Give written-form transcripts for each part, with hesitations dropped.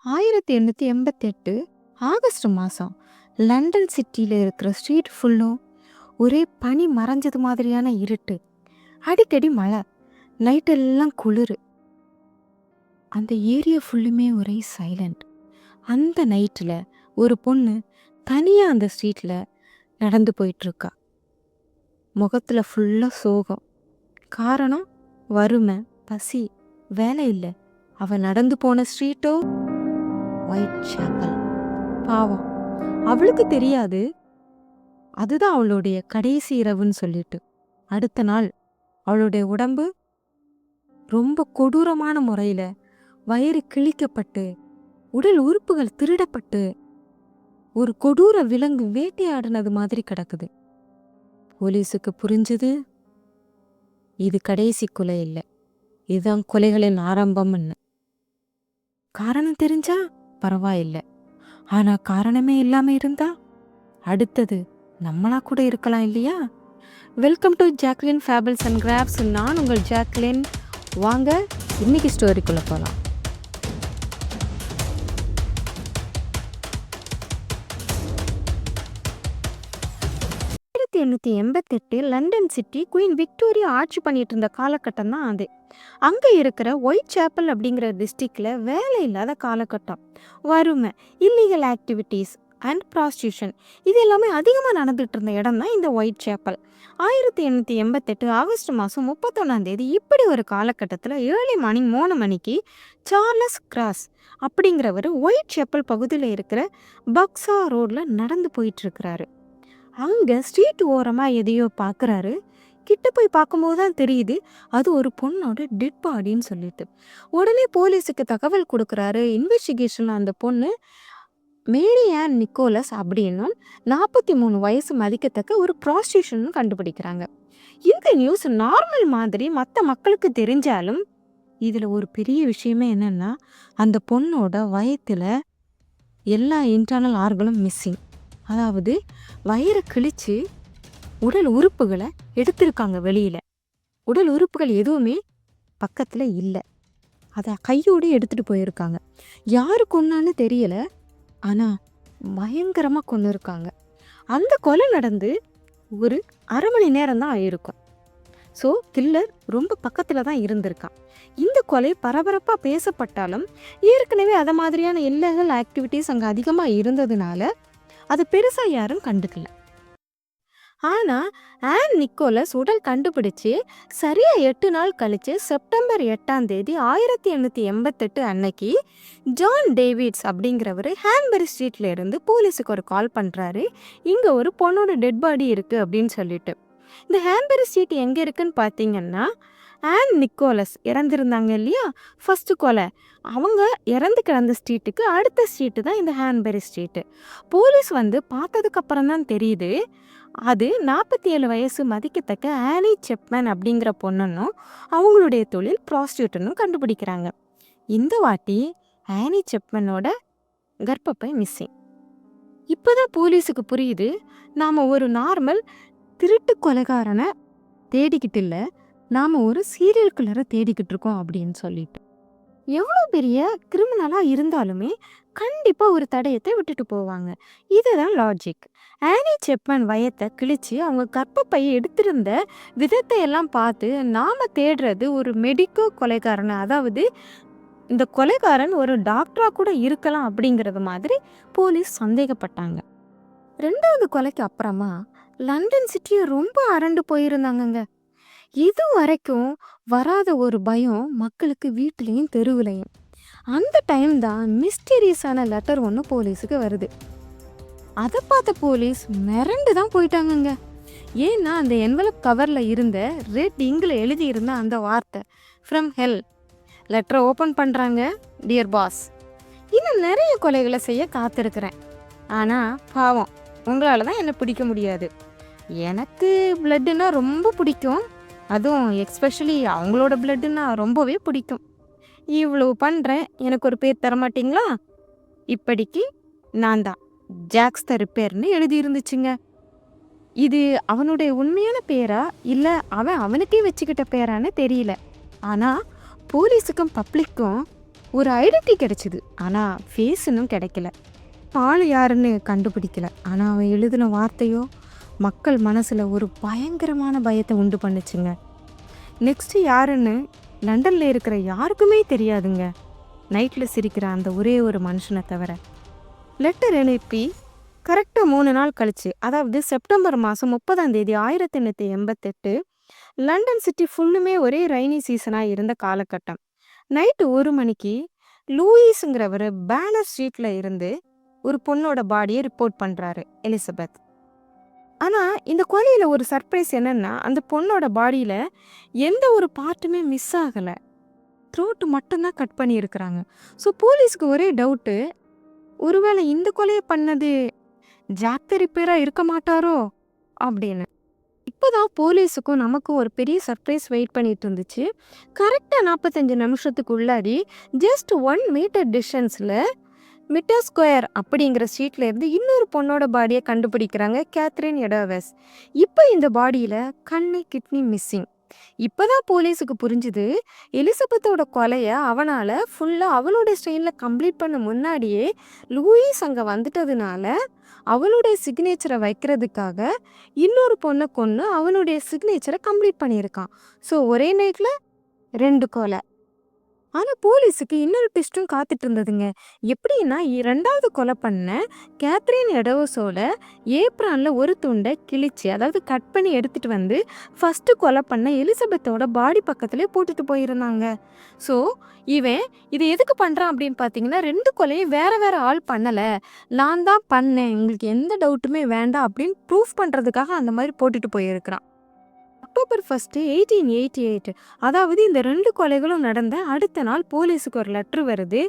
1888 August மாதம் London சிட்டியில் இருக்கிற ஸ்ட்ரீட் ஃபுல்லும் ஒரே பனி மறைஞ்சது மாதிரியான இருட்டு. அடிக்கடி மழை, நைட்டெல்லாம் குளிர். அந்த ஏரியா ஃபுல்லுமே ஒரே சைலண்ட். அந்த நைட்டில் ஒரு பொண்ணு தனியாக அந்த ஸ்ட்ரீட்டில் நடந்து போயிட்டுருக்கா. முகத்தில் ஃபுல்லாக சோகம். காரணம் வறுமை, பசி, வேலை இல்லை. அவள் நடந்து போன ஸ்ட்ரீட்டோ ஒயிட் சேப்பல். பாவம், அவளுக்கு தெரியாது அதுதான் அவளுடைய கடைசி இரவுன்னு சொல்லிட்டு. அடுத்த நாள் அவளுடைய உடம்பு ரொம்ப கொடூரமான முறையில் வயிறு கிழிக்கப்பட்டு, உடல் உறுப்புகள் திருடப்பட்டு, ஒரு கொடூர விலங்கு வேட்டையாடினது மாதிரி கிடக்குது. போலீஸுக்கு புரிஞ்சுது, இது கடைசி கொலை இல்லை, இதுதான் கொலைகளின் ஆரம்பம்னு. காரணம் தெரிஞ்சா பரவாயில்லை, ஆனா காரணமே இல்லாம இருந்தா அடுத்தது நம்மளா கூட இருக்கலாம் இல்லையா? Welcome to Jacqueline fables and crafts. நான் உங்கள் ஜாக்லின். வாங்க இன்னைக்கு ஸ்டோரிக்குள்ள போகலாம். 1888 லண்டன் சிட்டி குயின் விக்டோரியா ஆட்சி பண்ணிட்டு இருந்த காலகட்டம் தான் அது. அங்கே இருக்கிற ஒயிட் சேப்பல் அப்படிங்கிற டிஸ்ட்ரிக்டில் வேலை இல்லாத காலகட்டம். வறுமை, இல்லீகல் ஆக்டிவிட்டீஸ் அண்ட் ப்ராஸ்டியூஷன் இது எல்லாமே அதிகமாக நடந்துகிட்டு இருந்த இடம் தான் இந்த ஒயிட் சேப்பல். 1888 ஆகஸ்ட் மாதம் 31 இப்படி ஒரு காலகட்டத்தில் ஏர்லி மார்னிங் 3 மணிக்கு சார்லஸ் கிராஸ் அப்படிங்கிறவர் ஒயிட் சேப்பல் பகுதியில் இருக்கிற பக்ஸா ரோடில் நடந்து போயிட்டுருக்கிறாரு. அங்கே ஸ்ட்ரீட் ஓரமாக எதையோ பார்க்குறாரு. கிட்ட போய் பார்க்கும்போது தான் தெரியுது அது ஒரு பொண்ணோட டெட் பாடின்னு சொல்லிட்டு. உடனே போலீஸுக்கு தகவல் கொடுக்குறாரு. இன்வெஸ்டிகேஷனில் அந்த பொண்ணு மேரி ஆன் நிக்கோலஸ் அப்படின்னும் 43 வயசு மதிக்கத்தக்க ஒரு ப்ராஸ்டியூஷன் கண்டுபிடிக்கிறாங்க. இந்த நியூஸ் நார்மல் மாதிரி மற்ற மக்களுக்கு தெரிஞ்சாலும் இதில் ஒரு பெரிய விஷயமே என்னென்னா, அந்த பொண்ணோட வயத்தில் எல்லா இன்டர்னல் ஆர்கனும் மிஸ்ஸிங். அதாவது வயிறை கிழிச்சு உடல் உறுப்புகளை எடுத்திருக்காங்க வெளியில். உடல் உறுப்புகள் எதுவுமே பக்கத்தில் இல்லை. அதை கையோடு எடுத்துகிட்டு போயிருக்காங்க. யாரு கொன்னான்னு தெரியலை, ஆனால் பயங்கரமாக கொண்டு இருக்காங்க. அந்த கொலை நடந்து ஒரு அரை மணி நேரம் தான் ஆயிருக்கும். ஸோ கில்லர் ரொம்ப பக்கத்தில் தான் இருந்திருக்கான். இந்த கொலை பரபரப்பாக பேசப்பட்டாலும் ஏற்கனவே அதை மாதிரியான இல்லீகல் ஆக்டிவிட்டீஸ் அங்கே அதிகமாக இருந்ததுனால அது பெருசாக யாரும் கண்டுக்கல. ஆனால் ஆன் நிக்கோலஸ் உடல் கண்டுபிடிச்சு சரியாக 8 நாள் கழித்து செப்டம்பர் 8 1888 அன்னைக்கு ஜான் டேவிட்ஸ் அப்படிங்கிறவர் ஹான்பரி ஸ்ட்ரீட்ல இருந்து போலீஸுக்கு ஒரு கால் பண்ணுறாரு. இங்கே ஒரு பொண்ணோட டெட் பாடி இருக்குது அப்படின்னு சொல்லிட்டு. இந்த ஹான்பரி ஸ்ட்ரீட் எங்கே இருக்குன்னு பார்த்தீங்கன்னா, ஆன் நிக்கோலஸ் இறந்துருந்தாங்க இல்லையா, ஃபஸ்ட்டு கொலை, அவங்க இறந்து கிடந்த ஸ்ட்ரீட்டுக்கு அடுத்த ஸ்ட்ரீட்டு தான் இந்த ஹான்பரி ஸ்ட்ரீட்டு. போலீஸ் வந்து பார்த்ததுக்கப்புறம் தான் தெரியுது அது 47 வயசு மதிக்கத்தக்க ஆனி செப்மன் அப்படிங்கிற பொண்ணுன்னும் அவங்களுடைய தொழில் ப்ராஸ்டியூட்னும் கண்டுபிடிக்கிறாங்க. இந்த வாட்டி ஆனி செப்மனோட கர்ப்பப்பை மிஸ்ஸிங். இப்போதான் போலீஸுக்கு புரியுது, நாம் ஒரு நார்மல் திருட்டு கொலைகாரனை தேடிக்கிட்டு இல்லை, நாம் ஒரு சீரியல் கில்லரை தேடிக்கிட்டு இருக்கோம் அப்படின்னு சொல்லிட்டு. எவ்வளோ பெரிய கிரிமினலாக இருந்தாலுமே கண்டிப்பாக ஒரு தடயத்தை விட்டுட்டு போவாங்க. இதுதான் லாஜிக். ஆனி செப்மன் வயத்தை கிழிச்சு அவங்க கர்ப்பப்பையை எடுத்திருந்த விதத்தை எல்லாம் பார்த்து நாம் தேடுறது ஒரு மெடிக்கோ கொலைகாரனை, அதாவது இந்த கொலைகாரன் ஒரு டாக்டராக கூட இருக்கலாம் அப்படிங்கிறது மாதிரி போலீஸ் சந்தேகப்பட்டாங்க. 2வது கொலைக்கு அப்புறமா லண்டன் சிட்டியை ரொம்ப அரண்டு போயிருந்தாங்கங்க. இது வரைக்கும் வராத ஒரு பயம் மக்களுக்கு வீட்லேயும் தெருவுலையும். அந்த டைம் தான் மிஸ்டீரியஸான லெட்டர் ஒன்று போலீஸுக்கு வருது. அதை பார்த்த போலீஸ் மிரண்டு தான் போயிட்டாங்கங்க. ஏன்னா அந்த என்வலப் கவரில் இருந்த ரெட் இங்கில் எழுதியிருந்த அந்த வார்த்தை ஃப்ரம் ஹெல். லெட்டரை ஓப்பன் பண்ணுறாங்க. டியர் பாஸ், இன்னும் நிறைய கொலைகளை செய்ய காத்திருக்கிறேன், ஆனால் பாவம் உங்களால் தான் என்னை பிடிக்க முடியாது. எனக்கு பிளட்டுன்னா ரொம்ப பிடிக்கும், அதுவும் எக்ஸ்பெஷலி அவங்களோட பிளட்டுன்னா ரொம்பவே பிடிக்கும். இவ்வளோ பண்ணுறேன், எனக்கு ஒரு பேர் தரமாட்டிங்களா? இப்படிக்கு நான் தான் ஜாக்ஸ் த ரிப்பேர்னு எழுதியிருந்துச்சுங்க. இது அவனுடைய உண்மையான பேரா இல்லை அவனுக்கே வச்சுக்கிட்ட பேரான்னு தெரியல. ஆனால் போலீஸுக்கும் பப்ளிக்கும் ஒரு ஐடென்டி கிடைச்சிது, ஆனால் ஃபேஸ் இன்னும் கிடைக்கல. ஆள் யாருன்னு கண்டுபிடிக்கல. ஆனால் அவன் எழுதின வார்த்தையோ மக்கள் மனசில் ஒரு பயங்கரமான பயத்தை உண்டு பண்ணுச்சுங்க. நெக்ஸ்ட்டு யாருன்னு லண்டனில் இருக்கிற யாருக்குமே தெரியாதுங்க, நைட்டில் சிரிக்கிற அந்த ஒரே ஒரு மனுஷனை தவிர. லெட்டர் அனுப்பி கரெக்டாக 3 நாள் கழிச்சு, அதாவது செப்டம்பர் மாதம் 30 1888, லண்டன் சிட்டி ஃபுல்லுமே ஒரே ரெய்னி சீசனாக இருந்த காலகட்டம். நைட்டு 1 மணிக்கு லூயிஸுங்கிறவர் பேனர் ஸ்ட்ரீட்டில் இருந்து ஒரு பொண்ணோட பாடியை ரிப்போர்ட் பண்ணுறாரு, எலிசபெத். ஆனால் இந்த கொலையில் ஒரு சர்ப்ரைஸ் என்னென்னா, அந்த பொண்ணோட பாடியில் எந்த ஒரு பார்ட்டுமே மிஸ் ஆகலை, த்ரோட்டு மட்டும்தான் கட் பண்ணியிருக்கிறாங்க. ஸோ போலீஸ்க்கு ஒரே டவுட்டு, ஒருவேளை இந்த கொலையை பண்ணது ஜாக் தி ரிப்பேராக இருக்க மாட்டாரோ அப்படின்னு. இப்போதான் போலீஸுக்கும் நமக்கும் ஒரு பெரிய சர்ப்ரைஸ் வெயிட் பண்ணிட்டு இருந்துச்சு. கரெக்டாக 45 நிமிஷத்துக்குள்ளாடி ஜஸ்ட் 1 மீட்டர் டிஸ்டன்ஸில் மிட்டர் ஸ்கொயர் அப்படிங்கிற ஸ்ட்ரீட்ல இருந்து இன்னொரு பொண்ணோட பாடியை கண்டுபிடிக்கிறாங்க, கேத்ரின் எடோவெஸ். இப்போ இந்த பாடியில் கண்ணு கிட்னி மிஸ்ஸிங். இப்போதான் போலீஸுக்கு புரிஞ்சுது, எலிசபெத்தோட கொலையை அவனால் ஃபுல்லாக அவளுடைய ஸ்டைலில் கம்ப்ளீட் பண்ண முன்னாடியே லூயிஸ் அங்கே வந்துட்டதுனால அவளுடைய சிக்னேச்சரை வைக்கிறதுக்காக இன்னொரு பொண்ணை கொன்று அவனுடைய சிக்னேச்சரை கம்ப்ளீட் பண்ணியிருக்கான். ஸோ ஒரே நைட்டில் 2 கொலை. ஆனால் போலீஸுக்கு இன்னொரு ட்விஸ்ட்டும் காத்துட்டு இருந்ததுங்க. எப்படின்னா, 2வது கொலை பண்ண கேத்ரின் எடோவஸோட ஏப்ரானில் ஒரு துண்டை கிழிச்சு, அதாவது கட் பண்ணி எடுத்துகிட்டு வந்து ஃபஸ்ட்டு கொலை பண்ண எலிசபெத்தோட பாடி பக்கத்துலேயே போட்டுட்டு போயிருந்தாங்க. ஸோ இவன் இதை எதுக்கு பண்ணுறான் அப்படின்னு பார்த்தீங்கன்னா, 2 கொலையும் வேறு வேறு ஆள் பண்ணலை, நான் தான் பண்ணேன், உங்களுக்கு எந்த டவுட்டுமே வேண்டாம் அப்படின்னு ப்ரூஃப் பண்ணுறதுக்காக அந்த மாதிரி போட்டுட்டு போயிருக்கிறான். அக்டோபர் 1, 1888, அதாவது இந்த 2 கொலைகளும் நடந்த அடுத்த நாள் போலீஸுக்கு ஒரு லெட்ரு வருது.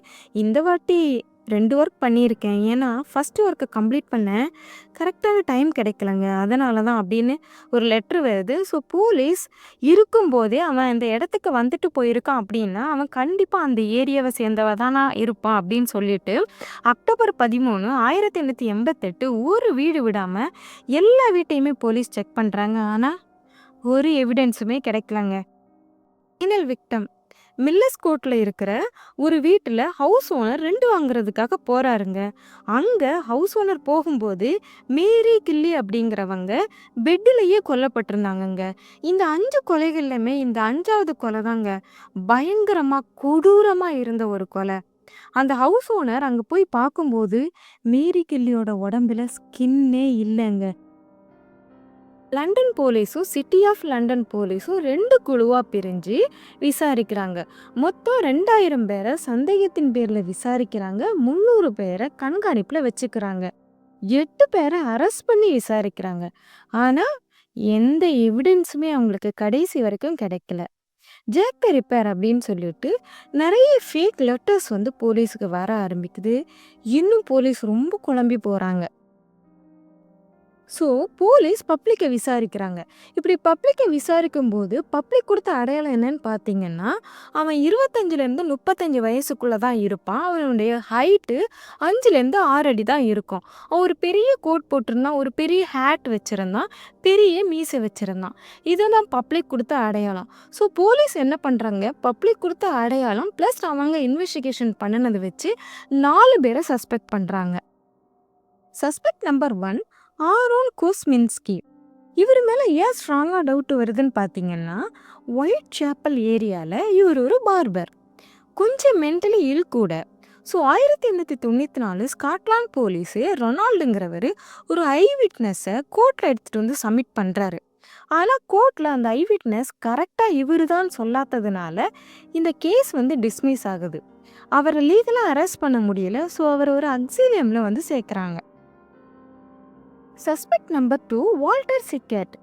இந்த வாட்டி 2 ஒர்க் பண்ணியிருக்கேன், ஏன்னா ஃபஸ்ட்டு ஒர்க்கை கம்ப்ளீட் பண்ண கரெக்டான டைம் கிடைக்கலங்க, அதனால தான் அப்படின்னு ஒரு லெட்ரு வருது. ஸோ போலீஸ் இருக்கும்போதே அவன் இந்த இடத்துக்கு வந்துட்டு போயிருக்கான் அப்படின்னா அவன் கண்டிப்பாக அந்த ஏரியாவை சேர்ந்தவ தானா இருப்பான் அப்படின்னு சொல்லிட்டு அக்டோபர் 13, 1888 ஒரு வீடு விடாமல் எல்லா வீட்டையுமே போலீஸ் செக் பண்ணுறாங்க. ஆனால் ஒரு எவிடன்ஸுமே கிடைக்கலங்க. ஃபைனல் விக்டம் மில்லர்ஸ் கோர்ட்டில் இருக்கிற ஒரு வீட்டில் ஹவுஸ் ஓனர் ரெண்ட் வாங்குறதுக்காக போகிறாருங்க. அங்கே ஹவுஸ் ஓனர் போகும்போது மேரி கில்லி அப்படிங்கிறவங்க பெட்டிலேயே கொல்லப்பட்டிருந்தாங்கங்க. இந்த 5 கொலைகள்லையுமே இந்த 5வது கொலை தாங்க பயங்கரமாக கொடூரமாக இருந்த ஒரு கொலை. அந்த ஹவுஸ் ஓனர் அங்கே போய் பார்க்கும்போது மேரி கில்லியோட உடம்புல ஸ்கின்னே இல்லைங்க. லண்டன் போலீஸும் சிட்டி ஆஃப் லண்டன் போலீஸும் 2 குழுவாக பிரிஞ்சு விசாரிக்கிறாங்க. மொத்தம் 2000 பேரை சந்தேகத்தின் பேரில் விசாரிக்கிறாங்க. 300 பேரை கண்காணிப்பில் வச்சுக்கிறாங்க. 8 பேரை அரெஸ்ட் பண்ணி விசாரிக்கிறாங்க. ஆனால் எந்த எவிடன்ஸுமே அவங்களுக்கு கடைசி வரைக்கும் கிடைக்கல. ஜாக் தி ரிப்பேர் அப்படின்னு சொல்லிட்டு நிறைய ஃபேக் லெட்டர்ஸ் போலீஸுக்கு வர ஆரம்பிக்குது. இன்னும் போலீஸ் ரொம்ப குழம்பி போகிறாங்க. ஸோ போலீஸ் பப்ளிக்கை விசாரிக்கிறாங்க. இப்படி பப்ளிக்கை விசாரிக்கும் போது பப்ளிக் கொடுத்த அடையாளம் என்னன்னு பார்த்தீங்கன்னா, அவன் 25லேருந்து 35 வயசுக்குள்ளே தான் இருப்பான். அவனுடைய ஹைட்டு 5லேருந்து 6 அடி தான் இருக்கும். அவன் ஒரு பெரிய கோட் போட்டிருந்தான், ஒரு பெரிய ஹேட் வச்சுருந்தான், பெரிய மீசை வச்சுருந்தான். இதுதான் பப்ளிக் கொடுத்த அடையாளம். ஸோ போலீஸ் என்ன பண்ணுறாங்க, பப்ளிக் கொடுத்த அடையாளம் ப்ளஸ் அவங்க இன்வெஸ்டிகேஷன் பண்ணினதை வச்சு 4 பேரை சஸ்பெக்ட் பண்ணுறாங்க. Suspect number 1 Aaron Kosminski. இவர் மேலே ஏன் ஸ்ட்ராங்காக டவுட் வருதுன்னு பார்த்தீங்கன்னா, ஒயிட் சேப்பல் ஏரியாவில் இவர் ஒரு பார்பர், கொஞ்சம் மென்டலி இல் கூட. ஸோ 1894 ஸ்காட்லாந்து போலீஸு ரொனால்டுங்கிறவர் ஒரு ஐ விட்னஸை கோர்ட்டில் எடுத்துகிட்டு சப்மிட் பண்ணுறாரு. ஆனால் கோர்ட்டில் அந்த ஐ விட்னஸ் கரெக்டாக இவர் தான் சொல்லாததுனால இந்த கேஸ் டிஸ்மிஸ் ஆகுது. அவரை லீகலாக அரெஸ்ட் பண்ண முடியல. ஸோ அவர் ஒரு அக்ஸிலியமில் சேர்க்குறாங்க. Suspect number 2 Walter Sickert.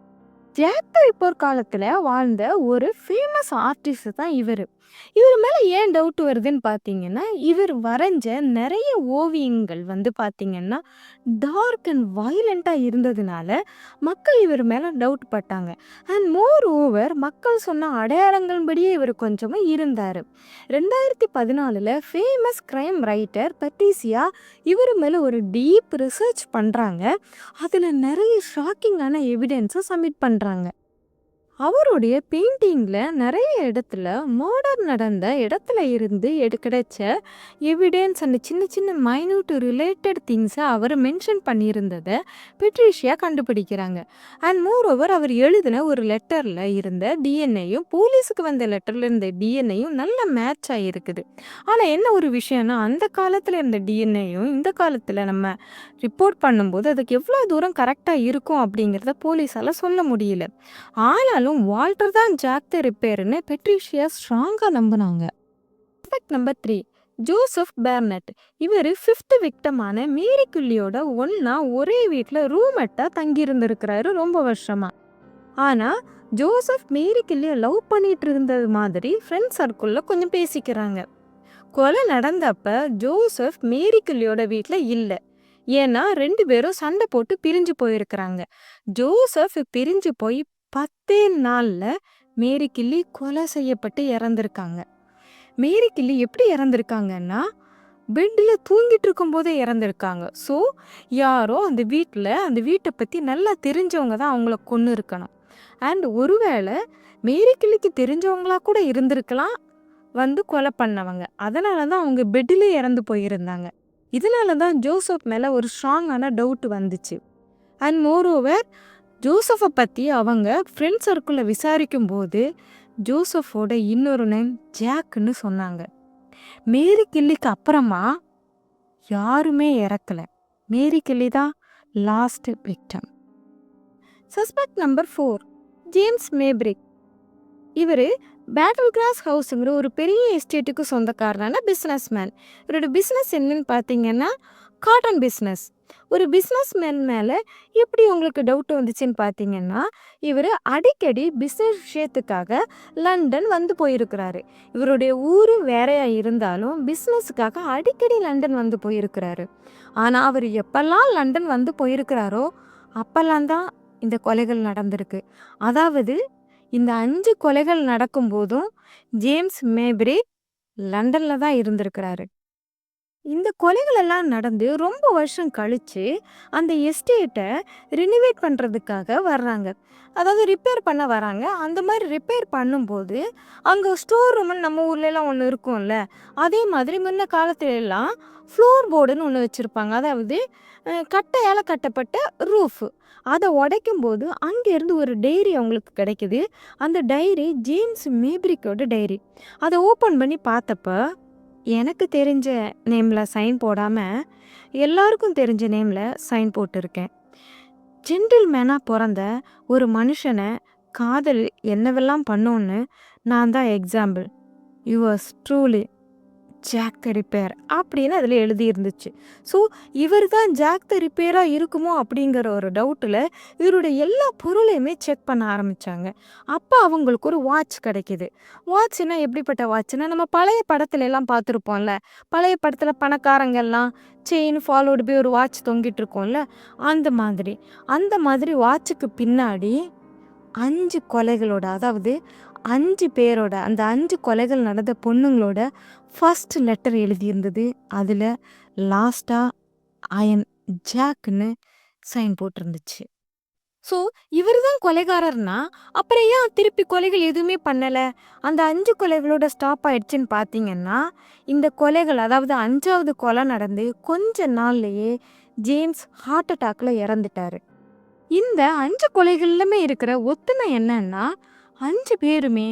Jack the Ripper காலத்தில் வாழ்ந்த ஒரு ஃபேமஸ் ஆர்டிஸ்ட் தான் இவர். இவர் மேலே ஏன் டவுட் வருதுன்னு பார்த்தீங்கன்னா, இவர் வரைஞ்ச நிறைய ஓவியங்கள் பார்த்தீங்கன்னா டார்க் அண்ட் வயலண்ட்டாக இருந்ததுனால மக்கள் இவர் மேலே டவுட் பட்டாங்க. அண்ட் மோர் ஓவர் மக்கள் சொன்ன அடையாளங்கள்படியே இவர் கொஞ்சமாக இருந்தார். 2014 ஃபேமஸ் க்ரைம் ரைட்டர் பட்ரிசியா இவர் மேலே ஒரு டீப் ரிசர்ச் பண்ணுறாங்க. அதில் நிறைய ஷாக்கிங்கான எவிடன்ஸை சப்மிட் பண்ணுறாங்க. அவருடைய பெயிண்டிங்ல நிறைய இடத்துல மர்டர் நடந்த இடத்துல இருந்து கிடைச்ச எவிடன்ஸ் அண்ட் சின்ன சின்ன மைன்யூட் ரிலேட்டட் திங்ஸை அவர் மென்ஷன் பண்ணியிருந்ததை பெட்ரிஷியா கண்டுபிடிக்கிறாங்க. அண்ட் மோரோவர் அவர் எழுதின ஒரு லெட்டரில் இருந்த டிஎன்ஏயும் போலீஸுக்கு வந்த லெட்டரில் இருந்த டிஎன்ஏயும் நல்ல மேட்ச் ஆகிருக்குது. ஆனால் என்ன ஒரு விஷயம்னா, அந்த காலத்தில் இருந்த டிஎன்ஏயும் இந்த காலத்தில் நம்ம ரிப்போர்ட் பண்ணும்போது அதுக்கு எவ்வளோ தூரம் கரெக்டாக இருக்கும் அப்படிங்கிறத போலீஸால் சொல்ல முடியல. ஆனாலும் வால்டர் தான் ஜாக் த ரிப்பேர்னு பெட்ரிஷியா ஸ்ட்ராங்கா நம்பினாங்க. Suspect number 3, Joseph Barnett. இவர் 5th விக்டமான மேரி குல்லியோட ஒன்னா ஒரே வீட்டில் ரூம்மேட்டா தங்கி இருந்திருக்கிறாரு ரொம்ப வருஷமா. ஆனா ஜோசப் மேரி குல்லியை லவ் பண்ணிட்டு இருந்தது மாதிரி ஃப்ரெண்ட் சர்க்கிளில் கொஞ்சம் பேசிக்கிறாங்க. கொலை நடந்தப்ப ஜோசப் மேரி குல்லியோட வீட்டில் இல்லை. ஏன்னா 2 பேரும் சண்டை போட்டு பிரிஞ்சு போயிருக்கிறாங்க. ஜோசப் பிரிஞ்சு போய் 10 நாள்ல மேரி கில்லி கொலை செய்யப்பட்டு இறந்துருக்காங்க. மேரி கில்லி எப்படி இறந்துருக்காங்கன்னா, பெட்டில் தூங்கிட்டு இருக்கும் போதே இறந்துருக்காங்க. ஸோ யாரோ அந்த வீட்டை பற்றி நல்லா தெரிஞ்சவங்க தான் அவங்கள கொன்று இருக்கணும். அண்ட் ஒருவேளை மேரி கில்லிக்கு தெரிஞ்சவங்களா கூட இருந்திருக்கலாம் கொலை பண்ணவங்க. அதனால தான் அவங்க பெட்டிலே இறந்து போயிருந்தாங்க. இதனால தான் ஜோசப் மேலே ஒரு ஸ்ட்ராங்கான டவுட் வந்துச்சு. அண்ட் மோரோவர் ஜோசஃபை பற்றி அவங்க ஃப்ரெண்ட் சர்க்கிளில் விசாரிக்கும் போது ஜோசஃபோட இன்னொரு நேம் ஜாக்குன்னு சொன்னாங்க. மேரி கில்லிக்கு அப்புறமா யாருமே இறக்கலை. மேரி கில்லி தான் last victim. Suspect number 4, James Maybrick. இவர் பேட்டில் கிராஸ் ஹவுஸுங்கிற ஒரு பெரிய எஸ்டேட்டுக்கு சொந்தக்காரனான பிஸ்னஸ் மேன். இவரோட பிஸ்னஸ் என்னன்னு பார்த்தீங்கன்னா காட்டன் பிஸ்னஸ். ஒரு பிஸ்னஸ் மேன் மேலே எப்படி உங்களுக்கு டவுட் வந்துச்சுன்னு பார்த்தீங்கன்னா, இவர் அடிக்கடி பிஸ்னஸ் விஷயத்துக்காக லண்டன் போயிருக்கிறாரு. இவருடைய ஊர் வேறையா இருந்தாலும் பிஸ்னஸுக்காக அடிக்கடி லண்டன் போயிருக்கிறாரு. ஆனால் அவர் எப்பெல்லாம் லண்டன் போயிருக்கிறாரோ அப்பெல்லாம் தான் இந்த கொலைகள் நடந்திருக்கு. அதாவது இந்த 5 கொலைகள் நடக்கும்போதும் ஜேம்ஸ் மேப்ரிக் லண்டனில் தான் இருந்திருக்கிறாரு. இந்த கொலைகள் எல்லாம் நடந்து ரொம்ப வருஷம் கழிச்சு அந்த எஸ்டேட்டை ரினிவேட் பண்ணுறதுக்காக வர்றாங்க. அதாவது ரிப்பேர் பண்ண வராங்க. அந்த மாதிரி ரிப்பேர் பண்ணும்போது அங்கே ஸ்டோர் ரூம்னு நம்ம ஊர்லலாம் ஒன்று இருக்கும்ல, அதே மாதிரி முன்ன காலத்துல எல்லாம் ஃப்ளோர் போர்டுன்னு ஒன்று வச்சுருப்பாங்க. அதாவது கட்டையால் கட்டப்பட்ட ரூஃப். அதை உடைக்கும் போது அங்கேருந்து ஒரு டைரி அவங்களுக்கு கிடைக்குது. அந்த டைரி ஜேம்ஸ் மேப்ரிக்கோட டைரி. அதை ஓப்பன் பண்ணி பார்த்தப்ப எனக்கு தெரிஞ்ச நேமில் சைன் போடாமல் எல்லாருக்கும் தெரிஞ்ச நேமில் சைன் போட்டிருக்கேன். ஜென்டில்மேனாக பிறந்த ஒரு மனுஷனை காதல் என்னவெல்லாம் பண்ணோன்னு நான் தான் example. Yours truly Jack the ripper அப்படின்னு அதில் எழுதியிருந்துச்சு. ஸோ இவர் தான் ஜாக் த ரிப்பேராக இருக்குமோ அப்படிங்கிற ஒரு டவுட்டில் இவருடைய எல்லா பொருளையுமே செக் பண்ண ஆரம்பித்தாங்க. அப்போ அவங்களுக்கு ஒரு வாட்ச் கிடைக்கிது. வாட்ச்னா எப்படிப்பட்ட வாட்ச்னா, நம்ம பழைய படத்துல எல்லாம் பார்த்துருப்போம்ல, பழைய படத்தில் பணக்காரங்கெல்லாம் செயின் ஃபாலோடு போய் ஒரு வாட்ச் தொங்கிட்டு இருக்கோம்ல, அந்த மாதிரி வாட்சுக்கு பின்னாடி 5 கொலைகளோட, அதாவது 5 பேரோட, அந்த 5 கொலைகள் நடந்த பொண்ணுங்களோட ஃபர்ஸ்ட் லெட்டர் எழுதியிருந்தது. அதில் லாஸ்ட்டாக அயன் ஜாக்குன்னு சைன் போட்டிருந்துச்சு. ஸோ இவர் தான் கொலைகாரர்னா அப்புறம் ஏன் திருப்பி கொலைகள் எதுவுமே பண்ணலை? அந்த 5 கொலைகளோட ஸ்டாப் ஆயிடுச்சுன்னு பார்த்தீங்கன்னா, இந்த கொலைகள், அதாவது 5வது கொலை நடந்து கொஞ்ச நாள்லேயே ஜேம்ஸ் ஹார்ட் அட்டாக்ல இறந்துட்டாரு. இந்த 5 கொலைகள்லுமே இருக்கிற ஒத்துமை என்னன்னா, 5 பேருமே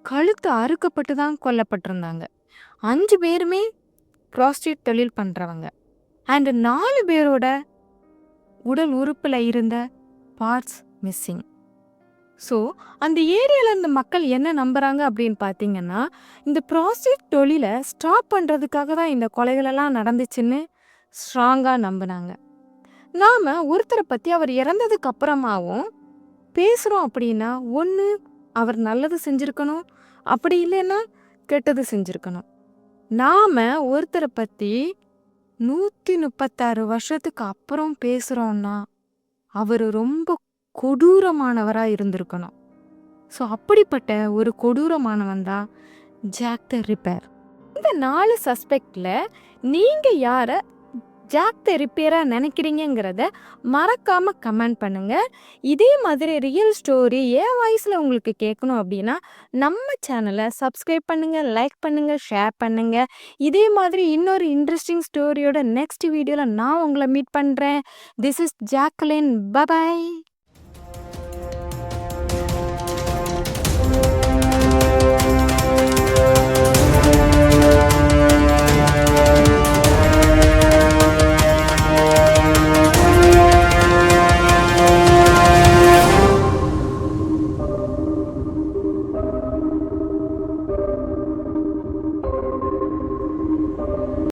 கழுத்து அறுக்கப்பட்டு தான் கொல்லப்பட்டிருந்தாங்க. 5 பேருமே ப்ராஸ்டியூட் தொழில் பண்ணுறவங்க. அண்ட் 4 பேரோட உடல் உறுப்பில் இருந்த பார்ட்ஸ் மிஸ்ஸிங். ஸோ அந்த ஏரியாவில் இருந்த மக்கள் என்ன நம்புகிறாங்க அப்படின்னு பார்த்தீங்கன்னா, இந்த ப்ராஸ்டியூட் தொழிலை ஸ்டாப் பண்ணுறதுக்காக தான் இந்த கொலைகளெல்லாம் நடந்துச்சுன்னு ஸ்ட்ராங்காக நம்பினாங்க. நாம் ஒருத்தரை பற்றி அவர் இறந்ததுக்கு அப்புறமாவும் பேசுகிறோம் அப்படின்னா, ஒன்று அவர் நல்லது செஞ்சுருக்கணும், அப்படி இல்லைன்னா கெட்டது செஞ்சுருக்கணும். நாம் ஒருத்தரை பற்றி 136 வருஷத்துக்கு அப்புறம் பேசுகிறோன்னா அவர் ரொம்ப கொடூரமானவராக இருந்திருக்கணும். ஸோ அப்படிப்பட்ட ஒரு கொடூரமானவன் தான் ஜாக் த ரிப்பேர். இந்த 4 சஸ்பெக்டில் நீங்கள் யாரை ஜாக் த ரிப்பேராக நினைக்கிறீங்கிறத மறக்காமல் கமெண்ட் பண்ணுங்கள். இதே மாதிரி ரியல் ஸ்டோரி என் வாய்ஸில் உங்களுக்கு கேட்கணும் அப்படின்னா நம்ம சேனலை சப்ஸ்கிரைப் பண்ணுங்கள், லைக் பண்ணுங்கள், ஷேர் பண்ணுங்கள். இதே மாதிரி இன்னொரு இன்ட்ரெஸ்டிங் ஸ்டோரியோட நெக்ஸ்ட் வீடியோவில் நான் உங்களை மீட் பண்ணுறேன். This is Jacqueline. பபாய்.